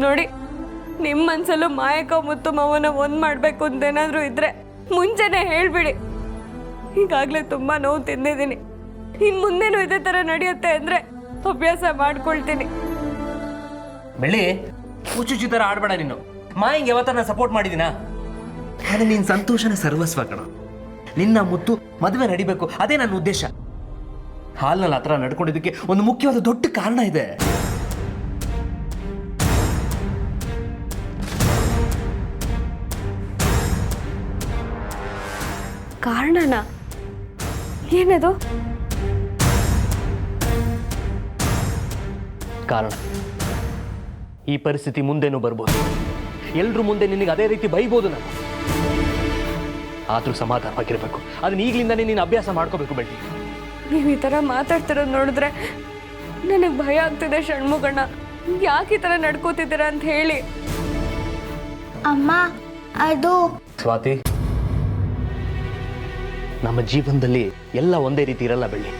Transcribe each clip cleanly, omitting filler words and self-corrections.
ನೋಡಿ, ನಿಮ್ಮ ಮನ್ಸಲ್ಲೂ ಮಾಯಕ ಮುತ್ತು ಮಾವನ ಒಂದ್ ಮಾಡ್ಬೇಕು ಅಂತೇನಾದ್ರೂ ಇದ್ರೆ ಮುಂಚೆನೆ ಹೇಳ್ಬಿಡಿ. ಈಗಾಗ್ಲೇ ತುಂಬಾ ನೋವು ತಿಂದಿದ್ದೀನಿ. ಇನ್ ಮುಂದೆನೂ ಇದೇ ತರ ನಡೆಯುತ್ತೆ ಅಂದ್ರೆ ಅಭ್ಯಾಸ ಮಾಡ್ಕೊಳ್ತೀನಿ. ಬೆಳ್ಳಿ, ಹುಚ್ಚುಚ್ಚಿ ತರ ಆಡ್ಬೇಡ ನೀನು. ಮಾಯಿಂಗ್ ಯಾವತ್ತ ನಾನು ಸಪೋರ್ಟ್ ಮಾಡಿದಿನ? ಆದರೆ ನಿನ್ನ ಸಂತೋಷನೇ ಸರ್ವಸ್ವ ಕಣ. ನಿನ್ನ ಮುತ್ತು ಮದುವೆ ನಡಿಬೇಕು, ಅದೇ ನನ್ನ ಉದ್ದೇಶ. ಹಾಲ್ನಲ್ಲಿ ಆ ಥರ ನಡ್ಕೊಂಡಿದ್ದಕ್ಕೆ ಒಂದು ಮುಖ್ಯವಾದ ದೊಡ್ಡ ಕಾರಣ ಇದೆ. ಕಾರಣನಾ? ಏನದು? ಕಾರಣ ಈ ಪರಿಸ್ಥಿತಿ ಮುಂದೇನೂ ಬರ್ಬೋದು. ಎಲ್ರ ಮುಂದೆ ನಿನಗೆ ಅದೇ ರೀತಿ ಬೈಬೋದು ನಾನು. ಆದರೂ ಸಮಾಧಾನವಾಗಿರ್ಬೇಕು. ಅದನ್ನ ಈಗಲಿಂದನೇ ನೀನು ಅಭ್ಯಾಸ ಮಾಡ್ಕೋಬೇಕು ಬೆಳ್ಳಿ. ನೀವು ಈ ಥರ ಮಾತಾಡ್ತಿರೋದು ನೋಡಿದ್ರೆ ನನಗೆ ಭಯ ಆಗ್ತಿದೆ ಷಣ್ಮುಗಣ್ಣ. ಯಾಕೆ ಈ ಥರ ನಡ್ಕೋತಿದ್ದೀರಾ ಅಂತ ಹೇಳಿ. ಅಮ್ಮ, ಅದು ಸ್ವಾತಿ, ನಮ್ಮ ಜೀವನದಲ್ಲಿ ಎಲ್ಲ ಒಂದೇ ರೀತಿ ಇರಲ್ಲ ಬೆಳ್ಳಿ.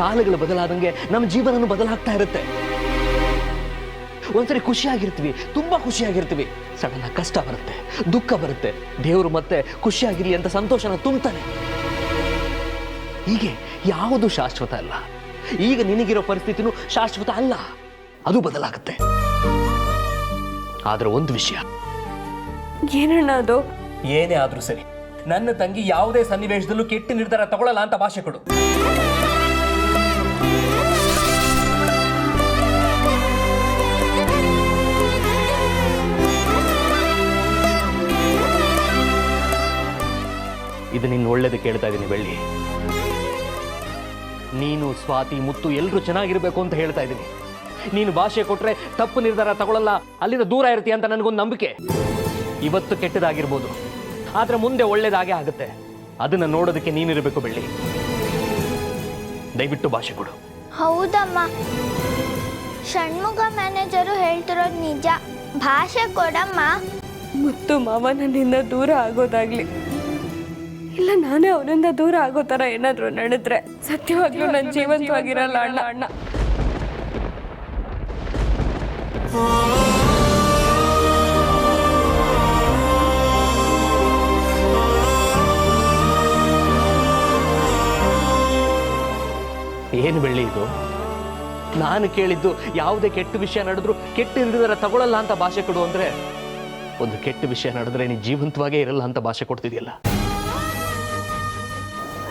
ಕಾಲಗಳು ಬದಲಾದಂಗೆ ನಮ್ಮ ಜೀವನನೂ ಬದಲಾಗ್ತಾ ಇರುತ್ತೆ. ಒಂದ್ಸರಿ ಖುಷಿಯಾಗಿರ್ತೀವಿ, ತುಂಬಾ ಖುಷಿಯಾಗಿರ್ತೀವಿ. ಸಡನ್ ಆಗಿ ಕಷ್ಟ ಬರುತ್ತೆ, ದುಃಖ ಬರುತ್ತೆ. ದೇವರು ಮತ್ತೆ ಖುಷಿಯಾಗಿರ್ಲಿ ಅಂತ ಸಂತೋಷನ ತುಂಬ್ತಾನೆ. ಹೀಗೆ ಯಾವುದು ಶಾಶ್ವತ ಅಲ್ಲ. ಈಗ ನಿನಗಿರೋ ಪರಿಸ್ಥಿತಿನೂ ಶಾಶ್ವತ ಅಲ್ಲ, ಅದು ಬದಲಾಗುತ್ತೆ. ಆದ್ರೆ ಒಂದು ವಿಷಯ, ಏನಣ್ಣ ಅದು? ಏನೇ ಆದ್ರೂ ಸರಿ, ನನ್ನ ತಂಗಿ ಯಾವುದೇ ಸನ್ನಿವೇಶದಲ್ಲೂ ಕೆಟ್ಟ ನಿರ್ಧಾರ ತಗೊಳ್ಳಲ್ಲ ಅಂತ ಭಾಷೆ ಕೊಡು. ಇದು ನಿನ್ನ ಒಳ್ಳೇದು ಕೇಳ್ತಾ ಇದ್ದೀನಿ ಬೆಳ್ಳಿ. ನೀನು, ಸ್ವಾತಿ, ಮುತ್ತು ಎಲ್ಲರೂ ಚೆನ್ನಾಗಿರ್ಬೇಕು ಅಂತ ಹೇಳ್ತಾ ಇದ್ದೀನಿ. ನೀನು ಭಾಷೆ ಕೊಟ್ರೆ ತಪ್ಪು ನಿರ್ಧಾರ ತಗೊಳ್ಳಲ್ಲ, ಅಲ್ಲಿಂದ ದೂರ ಇರ್ತೀಯ ಅಂತ ನನಗೊಂದು ನಂಬಿಕೆ. ಇವತ್ತು ಕೆಟ್ಟದಾಗಿರ್ಬೋದು, ಆದ್ರೆ ಮುಂದೆ ಒಳ್ಳೇದಾಗೆ ಆಗುತ್ತೆ. ಅದನ್ನ ನೋಡೋದಕ್ಕೆ ನೀನಿರಬೇಕು ಬೆಳ್ಳಿ. ದಯವಿಟ್ಟು ಭಾಷೆ ಕೊಡು. ಹೌದಮ್ಮ, ಷಣ್ಮುಗ ಮ್ಯಾನೇಜರು ಹೇಳ್ತಿರೋದು ನಿಜ. ಭಾಷೆ ಕೊಡಮ್ಮ. ಮುತ್ತು ಮಾವ ನನ್ನಿಂದ ದೂರ ಆಗೋದಾಗ್ಲಿ, ಇಲ್ಲ ನಾನೇ ಅವನಿಂದ ದೂರ ಆಗೋ ತರ ಏನಾದ್ರು ನಡೆದ್ರೆ ಸತ್ಯವಾಗ್ಲೂ ನನ್ನ ಜೀವಂತವಾಗಿರಲ್ಲ ಅಣ್ಣ. ಏನು ಬೆಳ್ಳಿ ಇದು? ನಾನು ಕೇಳಿದ್ದು ಯಾವುದೇ ಕೆಟ್ಟ ವಿಷಯ ನಡೆದ್ರು ಕೆಟ್ಟ ನಿರ್ಧಾರ ತಗೊಳ್ಳಲ್ಲ ಅಂತ ಭಾಷೆ ಕೊಡು ಅಂದ್ರೆ, ಒಂದು ಕೆಟ್ಟ ವಿಷಯ ನಡೆದ್ರೆ ನೀನು ಜೀವಂತವಾಗೇ ಇರಲ್ಲ ಅಂತ ಭಾಷೆ ಕೊಡ್ತಿದ್ಯಲ್ಲ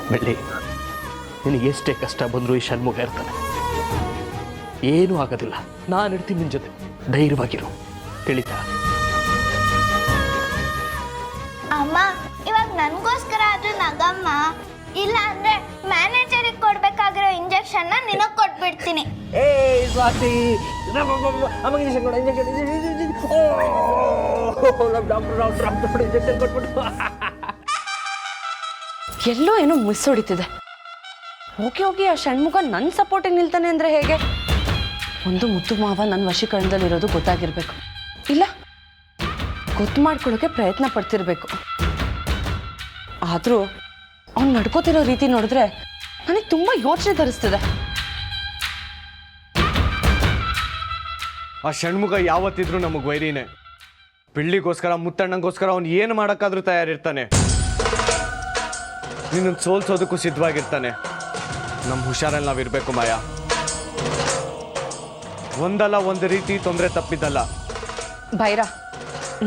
ಬೆಳ್ಳಿ. ನಿನಗೆ ಎಷ್ಟೇ ಕಷ್ಟ ಬಂದರೂ ಈ ಷಣ್ಮುಗ ಇರ್ತಾನೆ, ಏನೂ ಆಗೋದಿಲ್ಲ. ನಾನು ಇರ್ತೀನಿ ನಿನ್ನ ಜೊತೆ, ಧೈರ್ಯವಾಗಿರು, ತಿಳಿತಾ? ಅಮ್ಮ, ಇವಾಗ ನನಗೋಸ್ಕರ ಆದ್ರೂ ನಗಮ್ಮ. ಇಲ್ಲ ಅಂದ್ರೆ ಮ್ಯಾನೇಜರಿಗೆ ಕೊಡ್ಬೇಕಾಗಿರೋ ಇಂಜೆಕ್ಷನ್ ನಿನಗ್ ಕೊಟ್ಬಿಡ್ತೀನಿ. ಎಲ್ಲೋ ಏನೋ ಮಿಸ್ ಹೊಡಿತಿದೆ. ಹೋಗಿ ಹೋಗಿ ಆ ಷಣ್ಮುಗ ನನ್ನ ಸಪೋರ್ಟಿಗೆ ನಿಲ್ತಾನೆ ಅಂದರೆ ಹೇಗೆ? ಒಂದು ಮುತ್ತು ಮಾವ ನನ್ನ ವಶೀಕರಣದಲ್ಲಿರೋದು ಗೊತ್ತಾಗಿರ್ಬೇಕು, ಇಲ್ಲ ಗೊತ್ತು ಮಾಡ್ಕೊಳ್ಳೋಕೆ ಪ್ರಯತ್ನ ಪಡ್ತಿರ್ಬೇಕು. ಆದರೂ ಅವ್ನು ನಡ್ಕೋತಿರೋ ರೀತಿ ನೋಡಿದ್ರೆ ನನಗೆ ತುಂಬ ಯೋಚನೆ ತರಿಸ್ತಿದೆ. ಆ ಷಣ್ಮುಗ ಯಾವತ್ತಿದ್ರೂ ನಮಗೆ ವೈರಿನೇ. ಬೆಳ್ಳಿಗೋಸ್ಕರ, ಮುತ್ತಣ್ಣಂಗೋಸ್ಕರ ಅವ್ನು ಏನು ಮಾಡೋಕ್ಕಾದ್ರೂ ತಯಾರಿರ್ತಾನೆ. ನಿನ್ನನ್ನು ಸೋಲ್ಸೋದಕ್ಕೂ ಸಿದ್ಧವಾಗಿರ್ತಾನೆ. ನಮ್ಮ ಹುಷಾರಲ್ಲಿ ನಾವಿರಬೇಕು ಮಾಯಾ. ಒಂದಲ್ಲ ಒಂದು ರೀತಿ ತೊಂದರೆ ತಪ್ಪಿದ್ದಲ್ಲ. ಭೈರ,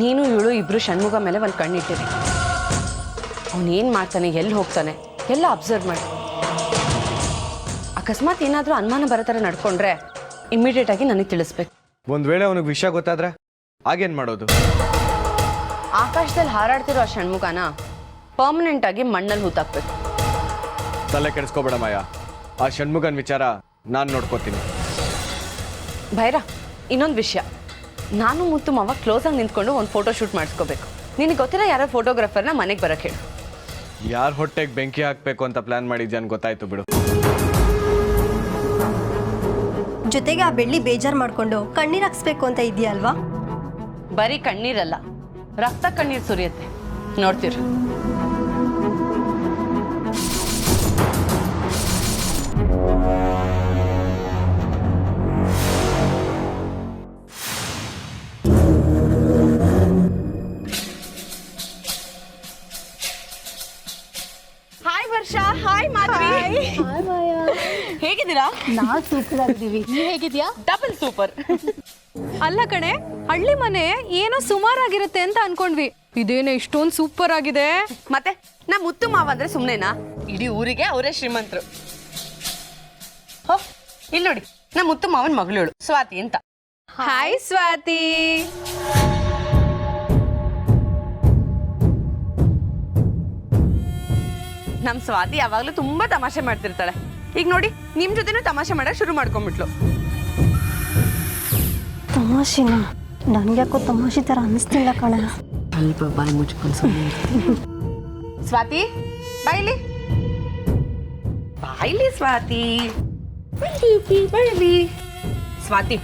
ನೀನು ಇವಳು ಇಬ್ರು ಷಣ್ಮುಗ ಮೇಲೆ ಒಂದು ಕಣ್ಣಿಟ್ಟಿರಿ. ಅವನೇನು ಮಾಡ್ತಾನೆ, ಎಲ್ಲಿ ಹೋಗ್ತಾನೆ ಎಲ್ಲ ಅಬ್ಸರ್ವ್ ಮಾಡಿ. ಅಕಸ್ಮಾತ್ ಏನಾದರೂ ಅನುಮಾನ ಬರೋ ಥರ ನಡ್ಕೊಂಡ್ರೆ ಇಮ್ಮಿಡಿಯೇಟ್ ಆಗಿ ನನಗೆ ತಿಳಿಸ್ಬೇಕು. ಒಂದು ವೇಳೆ ಅವನಿಗೆ ವಿಷಯ ಗೊತ್ತಾದ್ರೆ ಆಗೇನು ಮಾಡೋದು? ಆಕಾಶದಲ್ಲಿ ಹಾರಾಡ್ತಿರೋ ಆ ಷಣ್ಮುಗನ ಪರ್ಮನೆಂಟ್ ಆಗಿ ಮಣ್ಣಲ್ಲಿ ಹೂತಾಕ್ಬೇಕು. ತಲೆ ಕೆಡಿಸ್ಕೋಬೇಡ ಮಾಯಾ, ಆ ಷಣ್ಮುಗನ ವಿಚಾರ ನಾನು ನೋಡ್ಕೋತೀನಿ. ಭೈರ, ಇನ್ನೊಂದು ವಿಷಯ, ನಾನು ಮುತ್ತು ಮಾವ ಕ್ಲೋಸಾಗಿ ನಿಂತ್ಕೊಂಡು ಒಂದು ಫೋಟೋ ಶೂಟ್ ಮಾಡಿಸ್ಕೋಬೇಕು. ನಿನಗೆ ಗೊತ್ತಿರೋ ಯಾರೋ ಫೋಟೋಗ್ರಾಫರ್ನ ಮನೆಗೆ ಬರೋಕ್ಕೆ ಹೇಳು. ಯಾರ ಹೊಟ್ಟೆಗೆ ಬೆಂಕಿ ಹಾಕಬೇಕು ಅಂತ ಪ್ಲಾನ್ ಮಾಡಿದ್ಯಾನ್ ಗೊತ್ತಾಯ್ತು ಬಿಡು. ಜೊತೆಗೆ ಆ ಬೆಳ್ಳಿ ಬೇಜಾರು ಮಾಡ್ಕೊಂಡು ಕಣ್ಣೀರು ಹಾಕ್ಸ್ಬೇಕು ಅಂತ ಇದೆಯಾ ಅಲ್ವಾ? ಬರೀ ಕಣ್ಣೀರಲ್ಲ, ರಕ್ತ ಕಣ್ಣೀರು ಸುರಿಯುತ್ತೆ, ನೋಡ್ತೀರಿ. ಹೇಗಿದ್ದೀರಾ? ನಾವು ಸೂಪರ್ ಆಗಿದ್ದೀವಿ. ನೀವ್ ಹೇಗಿದ್ಯಾ? Double super. ಅಲ್ಲ ಕಣೆ, ಹಳ್ಳಿ ಮನೆ ಏನೋ ಸುಮಾರಾಗಿರುತ್ತೆ ಅಂತ ಅನ್ಕೊಂಡ್ವಿ, ಇದೇನೋ ಇಷ್ಟೊಂದು ಸೂಪರ್ ಆಗಿದೆ. ಮತ್ತೆ ನಮ್ಮ ಮುತ್ತು ಮಾವ ಅಂದ್ರೆ ಸುಮ್ಮನೆನಾ? ಇಡೀ ಊರಿಗೆ ಅವರೇ ಶ್ರೀಮಂತರು. ಹೋ, ಇಲ್ಲಿ ನೋಡಿ, ನಮ್ಮ ಮುತ್ತು ಮಾವನ ಮಗಳು ಸ್ವಾತಿ ಅಂತ. ಹಾಯ್ ಸ್ವಾತಿ. ನಮ್ ಸ್ವಾತಿ ಯಾವಾಗ್ಲೂ ತುಂಬಾ ತಮಾಷೆ ಮಾಡ್ತಿರ್ತಾಳೆ. ಈಗ ನೋಡಿ, ನಿಮ್ ಜೊತೆನೂ ತಮಾಷೆ ಮಾಡಕ್ ಶುರು ಮಾಡ್ಕೊಂಡ್ಬಿಟ್ಲು. ತಮಾಷೆನ ನನ್ಗ್ಯಾಕೋ ತಮಾಷೆ ಥರ ಅನಿಸ್ತಿಲ್ಲ ಕಣ. ಸ್ವಲ್ಪ ಬಾಯಿ ಮುಚ್ಕೊಂಡು ಸ್ವಾತಿ, ಬಾಯ್ಲಿ ಬಾಯ್ಲಿ ಸ್ವಾತಿ, ಬಾಯ್ಲಿ ಸ್ವಾತಿ.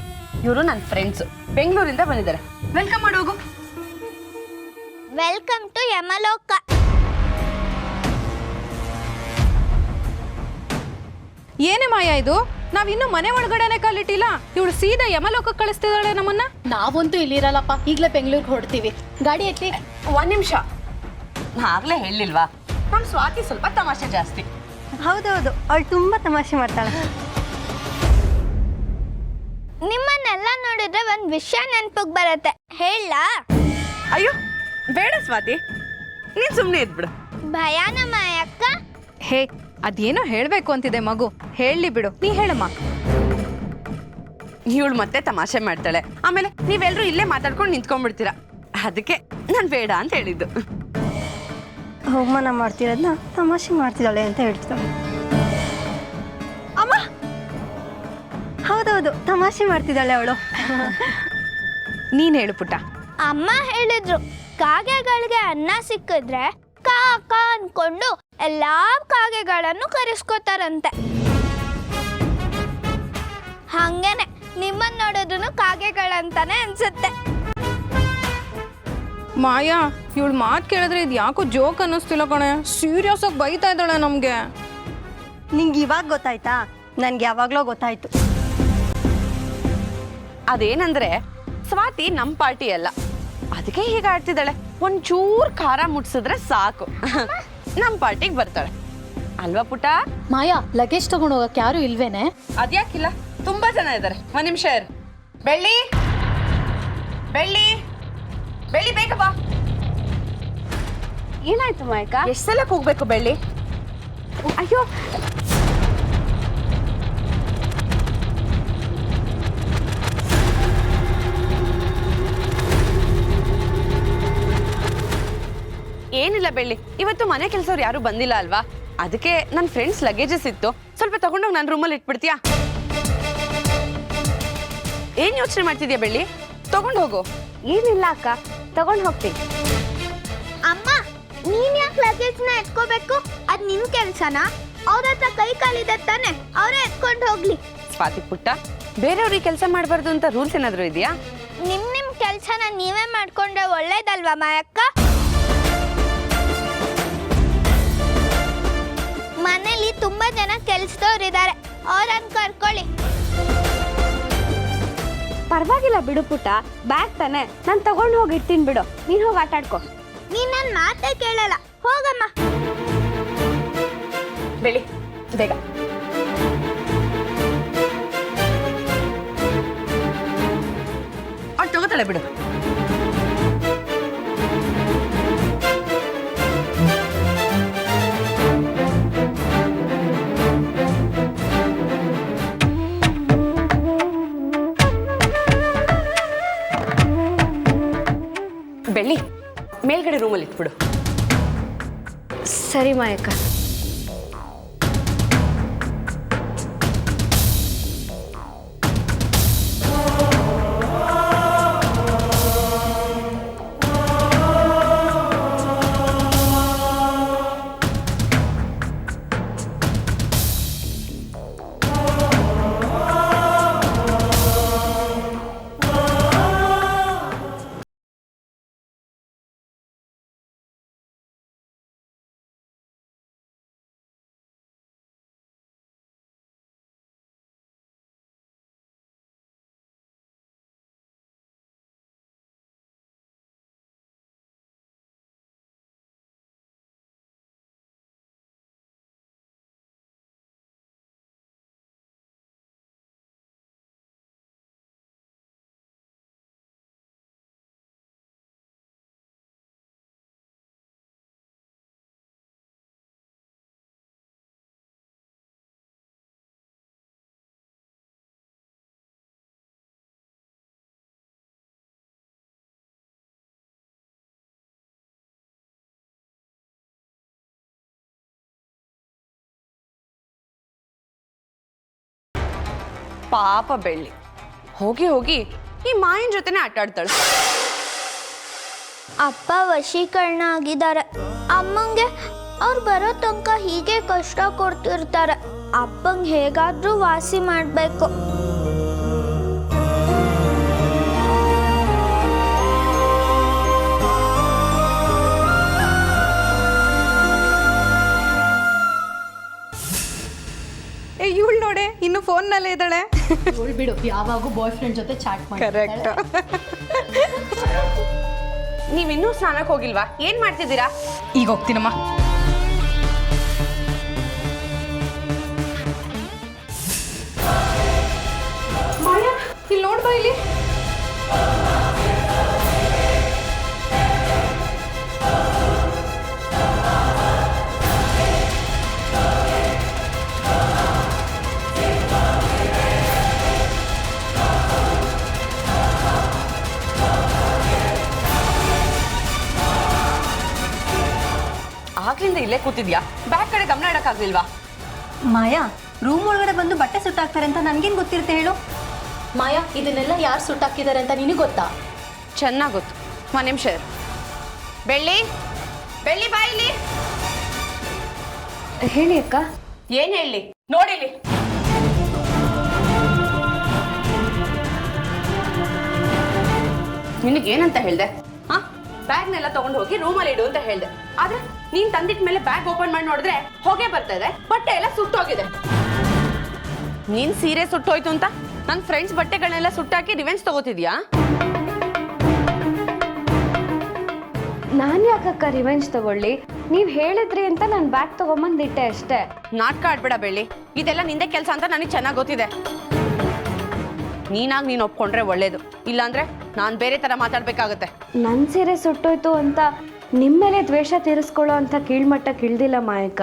ಇವರು ನನ್ನ ಫ್ರೆಂಡ್ಸ್, ಬೆಂಗಳೂರಿಂದ ಬಂದಿದ್ದಾರೆ. ವೆಲ್ಕಮ್ ಮಾಡೋಗು. Welcome to Yamaloka. ಏನೇ ಮಾಯ ಇದು, ನಾವಿನ್ನು ಮನೆ ಒಳಗಡೆನೆ ಕಾಲಿಟ್ಟಿಲ್ಲ, ಇವಳು ಸೀದಾ ಯಮಲೋಕಕ್ಕೆ ಕಳಿಸ್ತಿದ್ದಾಳೆ ನಮ್ಮನ್ನ. ನಾವಂತೂ ಇಲ್ಲಿರಲ್ಲಪ್ಪ, ಈಗ್ಲೇ ಬೆಂಗಳೂರಿಗೆ ಹೊರಡ್ತೀವಿ. ಗಾಡಿ ಎತ್ತಿ. ಒಂದ್ ನಿಮಿಷ, ಆಗ್ಲೇ ಹೇಳಿಲ್ವಾ, ನಮ್ ಸ್ವಾತಿ ಸ್ವಲ್ಪ ತಮಾಷೆ ಜಾಸ್ತಿ. ಹೌದೌದು, ಅವಳು ತುಂಬ ತಮಾಷೆ ಮಾಡ್ತಾಳೆ. ನಿಮ್ಮನ್ನೆಲ್ಲ ನೋಡಿದ್ರೆ ಒಂದ್ ವಿಷಯ ನೆನ್ಪಿಗೆ ಬರುತ್ತೆ, ಹೇಳ? ಅಯ್ಯೋ ಬೇಡ ಸ್ವಾತಿ, ನೀನ್ ಸುಮ್ನೆ ಇದ್ಬಿಡು. ಭಯಾನ ಮಾಯಕ್ಕ. ಹೇ, ಅದೇನೋ ಹೇಳ್ಬೇಕು ಅಂತಿದೆ ಮಗು, ಹೇಳಿ ಬಿಡು, ನೀ ಹೇಳಮ್ಮ. ಇವಳು ಮತ್ತೆ ತಮಾಷೆ ಮಾಡ್ತಾಳೆ, ಆಮೇಲೆ ನೀವೆಲ್ಲರೂ ಇಲ್ಲೇ ಮಾತಾಡ್ಕೊಂಡು ನಿಂತ್ಕೊಂಡ್ಬಿಡ್ತೀರಾ. ಅದಕ್ಕೆ ನಾನು ಬೇಡ ಅಂತ ಹೇಳಿದ್ದು. ಅವಮಾನ ಮಾಡ್ತಿರೋದನ್ನ ತಮಾಷೆ ಮಾಡ್ತಿದ್ದಾಳೆ ಅಂತ ಹೇಳ್ತಿದ್ದಾಳೆ. ಅಮ್ಮ, ಹೌದೌದು, ತಮಾಷೆ ಮಾಡ್ತಿದ್ದಾಳೆ ಅವಳು. ನೀನ್ ಹೇಳು ಪುಟ್ಟ. ಅಮ್ಮ ಹೇಳಿದ್ರು, ಕಾಗೆಗಳಿಗೆ ಅನ್ನ ಸಿಕ್ಕಿದ್ರೆ ಕಾ ಕಾ ಅನ್ಕೊಂಡು ಎಲ್ಲಾ ಕಾಗೆಗಳನ್ನು ಕರೆಸ್ಕೋತಾರಂತೆ. ಹಂಗೇನೆ ನಿಮ್ಮನ್ನ ನೋಡಿದ್ರು ಕಾಗೆಗಳಂತಾನೆ ಅನ್ಸುತ್ತೆ. ಮಾಯಾ, ಇವಳು ಮಾತು ಕೇಳಿದ್ರೆ ಇದು ಯಾಕೋ ಜೋಕ್ ಅನ್ನಿಸ್ತಿಲ್ಲ ಕಣೆ, ಸೀರಿಯಸ್ ಆಗಿ ಬೈತಾ ಇದ್ದಾಳೆ ನಮ್ಗೆ. ನಿಂಗೆ ಇವಾಗ ಗೊತ್ತಾಯ್ತಾ? ನನ್ಗೆ ಯಾವಾಗಲೂ ಗೊತ್ತಾಯ್ತು. ಅದೇನಂದ್ರೆ ಸ್ವಾತಿ ನಮ್ಮ ಪಾರ್ಟಿ ಅಲ್ಲ, ಅದಕ್ಕೆ ಹೀಗೆ ಆಡ್ತಿದ್ದಾಳೆ. ಒಂಚೂರು ಖಾರ ಮುಟ್ಸಿದ್ರೆ ಸಾಕು ನಮ್ಮ ಪಾರ್ಟಿಗೆ ಬರ್ತಾಳೆ, ಅಲ್ವಾ ಪುಟ? ಮಾಯಾ, ಲಗೇಜ್ ತಗೊಂಡು ಹೋಗಕ್ಕೆ ಯಾರು ಇಲ್ವೇನೆ? ಅದ್ಯಾಕಿಲ್ಲ, ತುಂಬಾ ಜನ ಇದ್ದಾರೆ. ಒಂದ್ ನಿಮಿಷ ಇರು. ಬೆಳ್ಳಿ ಬೆಳ್ಳಿ ಬೆಳ್ಳಿ, ಬೇಗ ಬಾ. ಏನಾಯ್ತು ಮಾಯಕ? ಎಷ್ಟು ಸಲ ಹೋಗ್ಬೇಕು ಬೆಳ್ಳಿ? ಅಯ್ಯೋ, ಏನಿಲ್ಲ ಬೆಳ್ಳಿ, ಇವತ್ತು ಮನೆ ಕೆಲಸವ್ರು ಯಾರು ಬಂದಿಲ್ಲ ಅಲ್ವಾ, ಅದಕ್ಕೆ ನನ್ನ ಫ್ರೆಂಡ್ಸ್ ಲಗೇಜಸ್ ಇತ್ತು, ಸ್ವಲ್ಪ ತಗೊಂಡೋಗಿ ನನ್ನ ರೂಮಲ್ಲಿ ಇಟ್ಬಿಡ್ತೀಯಾ? ಏನ್ ಯೋಚನೆ ಮಾಡ್ತಿದ್ಯಾ ಬೆಳ್ಳಿ? ತಗೊಂಡು ಹೋಗು. ಏನಿಲ್ಲ ಅಕ್ಕ, ತಗೊಂಡು ಹೋಗ್ತೀನಿ. ಅಮ್ಮ, ನೀನ್ ಯಾಕೆ ಲಗೇಜ್ನ ಎತ್ಕೋಬೇಕು? ಅದ್ ನಿನ್ ಕೆಲ್ಸನಾ? ಅವ್ರ ಹತ್ರ ಕೈ ಕಾಲಿದೆ ತಾನೆ, ಅವರೇ ಎತ್ಕೊಂಡು ಹೋಗ್ಲಿ. ಸ್ವಾತಿ ಪುಟ್ಟ, ಬೇರೆಯವ್ರಿಗೆ ಕೆಲಸ ಮಾಡಬಾರ್ದು ಅಂತ ರೂಲ್ಸ್ ಏನಾದ್ರು ಇದೆಯಾ? ನಿಮ್ ಕೆಲ್ಸನ ನೀವೇ ಮಾಡ್ಕೊಂಡ್ರೆ ಒಳ್ಳೇದಲ್ವಾ ಮಾಯಕ್ಕ? ಮನೇಲಿ ತುಂಬಾ ಜನ ಕೆಲ್ಸದವ್ರಿದ್ದಾರೆ, ಅವ್ರನ್ನ ಕರ್ಕೊಳ್ಳಿ. ಪರವಾಗಿಲ್ಲ ಬಿಡು ಪುಟ್ಟ, ಬ್ಯಾಗ್ ತಾನೆ, ನಾನು ತಗೊಂಡು ಹೋಗಿರ್ತೀನಿ ಬಿಡು, ನೀನು ಹೋಗಿ ಆಟ ಆಡ್ಕೊ. ನೀನ್ ನನ್ ಮಾತೇ ಕೇಳಲ್ಲ, ಹೋಗಮ್ಮ. ಬೆಳ್ಳಿ ಬೇಗ. ಅವ್ಳು ತಗೋತಾಳೆ ಬಿಡು. ಬೆಳ್ಳಿ, ಮೇಲ್ಗಡೆ ರೂಮಲ್ಲಿ ಇಟ್ಬಿಡು. ಸರಿ ಮಾಯಕ್ಕ. ಪಾಪ ಬೆಳ್ಳಿ ಹೋಗಿ ಹೋಗಿ ಈ ಮಾಯನ್ ಜೊತೆನೆ ಆಟ ಆಡ್ತಾಳೆ. ಅಪ್ಪ ವಶೀಕರಣ ಆಗಿದ್ದಾರೆ. ಅಮ್ಮಂಗೆ ಅವ್ರು ಬರೋ ತನಕ ಹೀಗೆ ಕಷ್ಟ ಕೊಡ್ತಿರ್ತಾರೆ. ಅಪ್ಪಂಗೆ ಹೇಗಾದ್ರೂ ವಾಸಿ ಮಾಡಬೇಕು. ಇವಳು ನೋಡೆ ಇನ್ನು ಫೋನ್ನಲ್ಲೇ ಇದ್ದಾಳೆ. ಬಿಡು, ಯಾವಾಗೂ ಬಾಯ್ ಫ್ರೆಂಡ್ ಜೊತೆ ಚಾಟ್ ಮಾಡಿ. ಕರೆಕ್ಟ್. ನೀವಿನ್ನೂ ಸ್ನಾನಕ್ಕೆ ಹೋಗಿಲ್ವಾ? ಏನ್ ಮಾಡ್ತಿದ್ದೀರಾ? ಈಗ ಹೋಗ್ತೀನಮ್ಮ. ಮಾಯಾ, ಇಲ್ಲಿ ನೋಡ್ಬಾ ಇಲ್ಲಿ. ಆಗ್ಲಿಂದ ಇಲ್ಲೇ ಕೂತಿದ್ಯಾ? ಬ್ಯಾಗ್ ಕಡೆ ಗಮನ ಇಡಕ್ಕಾಗ್ಲಿಲ್ವಾ? ಮಾಯಾ, ರೂಮ್ ಒಳಗಡೆ ಬಂದು ಬಟ್ಟೆ ಸುಟ್ಟಾಕ್ತಾರೆ ಅಂತ ನನ್ಗೇನು ಗೊತ್ತಿರುತ್ತೆ ಹೇಳು? ಮಾಯಾ, ಇದನ್ನೆಲ್ಲ ಯಾರು ಸುಟ್ಟಾಕಿದ್ದಾರೆ ಅಂತ ನಿನಗೆ ಗೊತ್ತಾ? ಚೆನ್ನಾಗ್ ಗೊತ್ತು. ಒಂದ್ ನಿಮಿಷ ಇರು. ಬೆಳ್ಳಿ, ಬೆಳ್ಳಿ ಬಾ ಇಲ್ಲಿ. ಹೇಳಿ ಅಕ್ಕ. ಏನ್ ಹೇಳಿ? ನೋಡಿಲಿ. ನಿನಗೇನಂತ ಹೇಳ್ದೆ? ಹಾ, ಬ್ಯಾಗ್ನೆಲ್ಲ ತಗೊಂಡು ಹೋಗಿ ರೂಮಲ್ಲಿ ಇಡು ಅಂತ ಹೇಳ್ದೆ. ಆದ್ರೆ ನೀನ್ ತಂದಿಟ್ಟ ಮೇಲೆ ಬ್ಯಾಗ್ ಓಪನ್ ಮಾಡಿ ನೋಡಿದ್ರೆ ಹೊಗೆ ಬರ್ತಾ ಇದೆ, ಬಟ್ಟೆ ಎಲ್ಲ ಸುಟ್ಟೋಗಿದೆ. ನೀನ್ ಸೀರೆ ಸುಟ್ಟೋಯ್ತು ಅಂತ ನನ್ನ ಫ್ರೆಂಡ್ಸ್ ಬಟ್ಟೆಗಳನ್ನೆಲ್ಲ ಸುಟ್ಟಾಕಿ ರಿವೆಂಜ್ ತಗೋತಿದ್ಯಾ? ನಾನು ಯಾಕಕ್ಕ ರಿವೆಂಜ್ ತಗೊಳ್ಳಿ? ನೀವು ಹೇಳಿದ್ರಿ ಅಂತ ನಾನು ಬ್ಯಾಗ್ ತಗೊಂಬಂದಿಟ್ಟೆ ಅಷ್ಟೇ. ನಾಟಕ ಆಡ್ಬೇಡ ಬೆಳ್ಳಿ, ಇದೆಲ್ಲ ನಿಂದೆ ಕೆಲಸ ಅಂತ ನನಗೆ ಚೆನ್ನಾಗಿ ಗೊತ್ತಿದೆ. ನೀನಾಗಿ ನೀನು ಒಪ್ಕೊಂಡ್ರೆ ಒಳ್ಳೇದು, ಇಲ್ಲಾಂದ್ರೆ ನಾನು ಬೇರೆ ತರ ಮಾತಾಡ್ಬೇಕಾಗತ್ತೆ. ನನ್ನ ಸೀರೆ ಸುಟ್ಟೋಯ್ತು ಅಂತ ನಿಮ್ಮ ಮೇಲೆ ದ್ವೇಷ ತೀರಿಸ್ಕೊಳ್ಳೋ ಅಂತ ಕೀಳ್ಮಟ್ಟಕ್ಕೆ ಇಳ್ದಿಲ್ಲ ಮಾಯಕ್ಕ.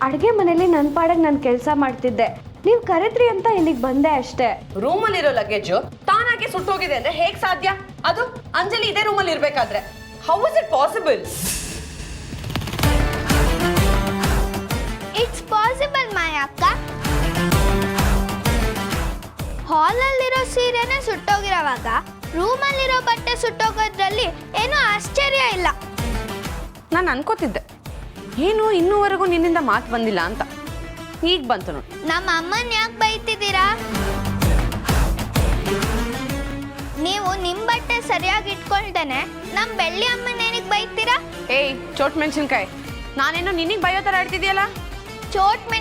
ಅಡುಗೆ ಮನೇಲಿ ನನ್ನ ಪಾಡಕ್ಕೆ ನಾನು ಕೆಲಸ ಮಾಡ್ತಿದ್ದೆ. ನೀವು ಕರೆದ್ರಿ ಅಂತ ಇಲ್ಲಿಗೆ ಬಂದೆ ಅಷ್ಟೇ. ರೂಮಲ್ಲಿರೋ ಲಗೇಜು ತಾನಾಗೆ ಸುಟ್ಟೋಗಿದೆ ಅಂದ್ರೆ ಹೇಗ್ ಸಾಧ್ಯ? ಅದು ಅಂಜಲಿ ಇದೇ ರೂಮಲ್ಲಿ ಇರ್ಬೇಕಾದ್ರೆ. How is it possible? It's possible ಮಾಯಕ್ಕ. ಹಾಲಲ್ಲಿರೋ ಸೀರೆನೇ ಸುಟ್ಟೋಗಿರೋವಾಗ ರೂಮಲ್ಲಿರೋ ಬಟ್ಟೆ ಸುಟ್ಟೋಗೋದ್ರಲ್ಲಿ ಏನೂ ಆಶ್ಚರ್ಯ ಇಲ್ಲ. ನಾನು ಅನ್ಕೋತಿದ್ದೆ ಏನು ಇನ್ನೂವರೆಗೂ ನಿನ್ನಿಂದ ಮಾತು ಬಂದಿಲ್ಲ ಅಂತ. ಈಗ ಬಂತು ನೋಡಿ. ನಮ್ಮ ಅಮ್ಮನ ಯಾಕೆ ಬೈತಿದ್ದೀರಾ? ನೀವು ನಿಮ್ಮ ಬಟ್ಟೆ ಸರಿಯಾಗಿ ಇಟ್ಕೊಳ್ತೇನೆ ನಮ್ಮ ಬೆಳ್ಳಿ ಅಮ್ಮನ ಏನಕ್ಕೆ ಬೈತೀರಾ? ಏಯ್ ಚೋಟ್ ಮೆಣಸಿನ್ಕಾಯಿ, ನಾನೇನೋ ನಿನಗೆ ಬೈಯೋ ಥರ ಆಡ್ತಿದ್ಯಲ್ಲ. ಚೋಟ್ ಮೆಣಸಿನ